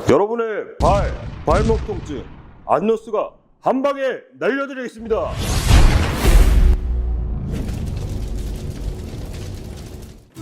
여러분의 발목 통증 안노스가 한 방에 날려드리겠습니다.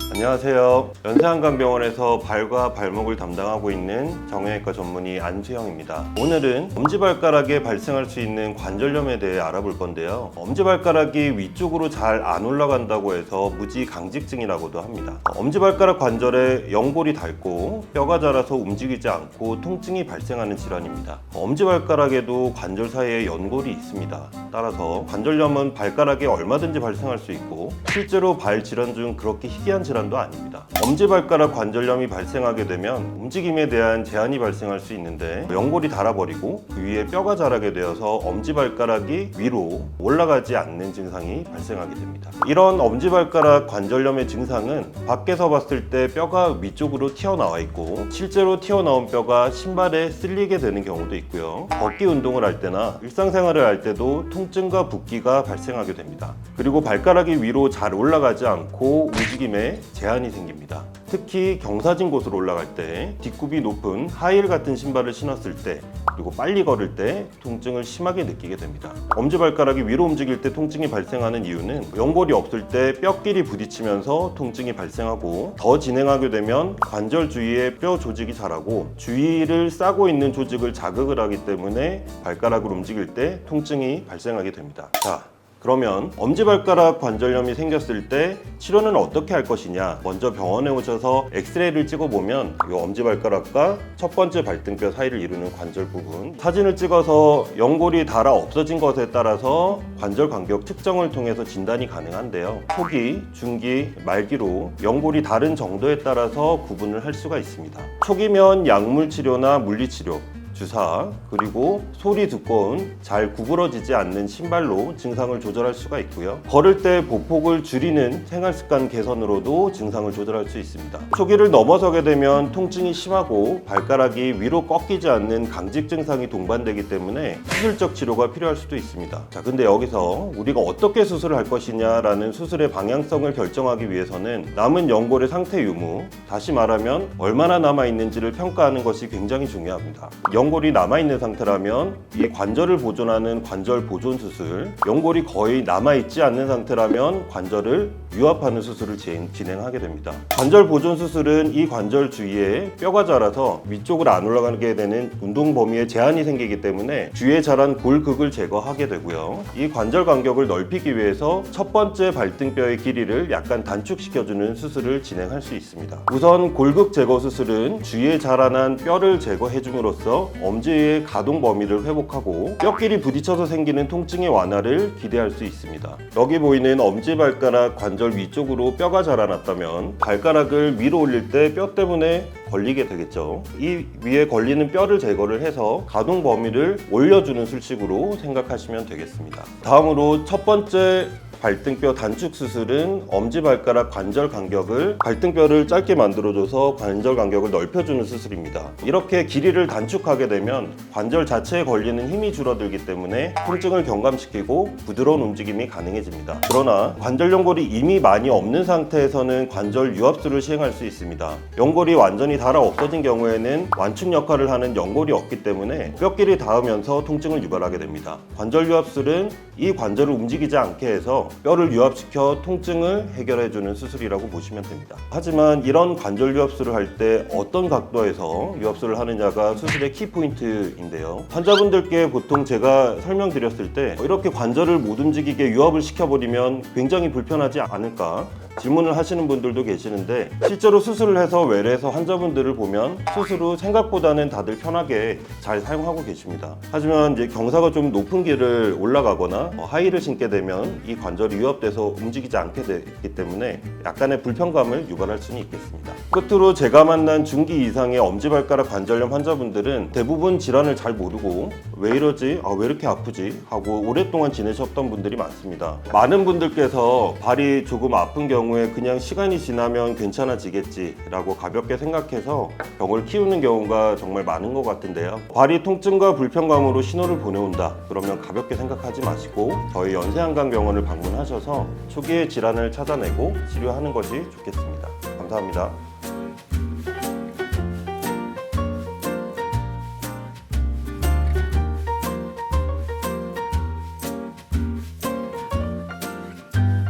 안녕하세요. 연세한강병원에서 발과 발목을 담당하고 있는 정형외과 전문의 안수형입니다. 오늘은 엄지발가락에 발생할 수 있는 관절염에 대해 알아볼 건데요. 엄지발가락이 위쪽으로 잘 안 올라간다고 해서 무지강직증이라고도 합니다. 엄지발가락 관절에 연골이 닳고 뼈가 자라서 움직이지 않고 통증이 발생하는 질환입니다. 엄지발가락에도 관절 사이에 연골이 있습니다. 따라서 관절염은 발가락에 얼마든지 발생할 수 있고 실제로 발 질환 중 그렇게 희귀한 질환도 아닙니다. 엄지발가락 관절염이 발생하게 되면 움직임에 대한 제한이 발생할 수 있는데 연골이 닳아버리고 그 위에 뼈가 자라게 되어서 엄지발가락이 위로 올라가지 않는 증상이 발생하게 됩니다. 이런 엄지발가락 관절염의 증상은 밖에서 봤을 때 뼈가 위쪽으로 튀어나와 있고 실제로 튀어나온 뼈가 신발에 쓸리게 되는 경우도 있고요. 걷기 운동을 할 때나 일상생활을 할 때도 통증과 붓기가 발생하게 됩니다. 그리고 발가락이 위로 잘 올라가지 않고 움직임에 제한이 생깁니다. 특히 경사진 곳으로 올라갈 때, 뒷굽이 높은 하이힐 같은 신발을 신었을 때, 그리고 빨리 걸을 때 통증을 심하게 느끼게 됩니다. 엄지발가락이 위로 움직일 때 통증이 발생하는 이유는 연골이 없을 때 뼈끼리 부딪히면서 통증이 발생하고 더 진행하게 되면 관절 주위에 뼈 조직이 자라고 주위를 싸고 있는 조직을 자극을 하기 때문에 발가락을 움직일 때 통증이 발생하게 됩니다. 자, 그러면 엄지발가락 관절염이 생겼을 때 치료는 어떻게 할 것이냐, 먼저 병원에 오셔서 엑스레이를 찍어보면 이 엄지발가락과 첫 번째 발등뼈 사이를 이루는 관절 부분 사진을 찍어서 연골이 닳아 없어진 것에 따라서 관절 간격 측정을 통해서 진단이 가능한데요. 초기, 중기, 말기로 연골이 닳은 정도에 따라서 구분을 할 수가 있습니다. 초기면 약물 치료나 물리 치료, 주사, 그리고 소리 두꺼운 잘 구부러지지 않는 신발로 증상을 조절할 수가 있고요. 걸을 때 보폭을 줄이는 생활습관 개선으로도 증상을 조절할 수 있습니다. 초기를 넘어서게 되면 통증이 심하고 발가락이 위로 꺾이지 않는 강직 증상이 동반되기 때문에 수술적 치료가 필요할 수도 있습니다. 자, 근데 여기서 우리가 어떻게 수술을 할 것이냐라는 수술의 방향성을 결정하기 위해서는 남은 연골의 상태 유무, 다시 말하면 얼마나 남아있는지를 평가하는 것이 굉장히 중요합니다. 연골이 남아있는 상태라면 이 관절을 보존하는 관절 보존 수술, 연골이 거의 남아있지 않는 상태라면 관절을 유압하는 수술을 진행하게 됩니다. 관절 보존 수술은 이 관절 주위에 뼈가 자라서 위쪽으로 안 올라가게 되는 운동 범위에 제한이 생기기 때문에 주위에 자란 골극을 제거하게 되고요. 이 관절 간격을 넓히기 위해서 첫 번째 발등뼈의 길이를 약간 단축시켜주는 수술을 진행할 수 있습니다. 우선 골극 제거 수술은 주위에 자라난 뼈를 제거해줌으로써 엄지의 가동 범위를 회복하고 뼈끼리 부딪혀서 생기는 통증의 완화를 기대할 수 있습니다. 여기 보이는 엄지발가락 관절 위쪽으로 뼈가 자라났다면 발가락을 위로 올릴 때 뼈 때문에 걸리게 되겠죠. 이 위에 걸리는 뼈를 제거를 해서 가동 범위를 올려주는 술식으로 생각하시면 되겠습니다. 다음으로 첫 번째 발등뼈 단축 수술은 엄지발가락 관절 간격을 발등뼈를 짧게 만들어줘서 관절 간격을 넓혀주는 수술입니다. 이렇게 길이를 단축하게 되면 관절 자체에 걸리는 힘이 줄어들기 때문에 통증을 경감시키고 부드러운 움직임이 가능해집니다. 그러나 관절 연골이 이미 많이 없는 상태에서는 관절 유압술을 시행할 수 있습니다. 연골이 완전히 닳아 없어진 경우에는 완충 역할을 하는 연골이 없기 때문에 뼈끼리 닿으면서 통증을 유발하게 됩니다. 관절 유압술은 이 관절을 움직이지 않게 해서 뼈를 유압시켜 통증을 해결해주는 수술이라고 보시면 됩니다. 하지만 이런 관절 유압술을 할 때 어떤 각도에서 유압술을 하느냐가 수술의 키포인트인데요. 환자분들께 보통 제가 설명드렸을 때 이렇게 관절을 못 움직이게 유압을 시켜버리면 굉장히 불편하지 않을까 질문을 하시는 분들도 계시는데 실제로 수술을 해서 외래에서 환자분들을 보면 수술 후 생각보다는 다들 편하게 잘 사용하고 계십니다. 하지만 이제 경사가 좀 높은 길을 올라가거나 하이힐을 신게 되면 이 관절이 유압돼서 움직이지 않게 되기 때문에 약간의 불편감을 유발할 수는 있겠습니다. 끝으로 제가 만난 중기 이상의 엄지발가락 관절염 환자분들은 대부분 질환을 잘 모르고 왜 이러지? 왜 이렇게 아프지? 하고 오랫동안 지내셨던 분들이 많습니다. 많은 분들께서 발이 조금 아픈 경우에 그냥 시간이 지나면 괜찮아지겠지 라고 가볍게 생각해서 병을 키우는 경우가 정말 많은 것 같은데요. 발이 통증과 불편감으로 신호를 보내온다 그러면 가볍게 생각하지 마시고 저희 연세한강병원을 방문하셔서 초기의 질환을 찾아내고 치료하는 것이 좋겠습니다. 감사합니다.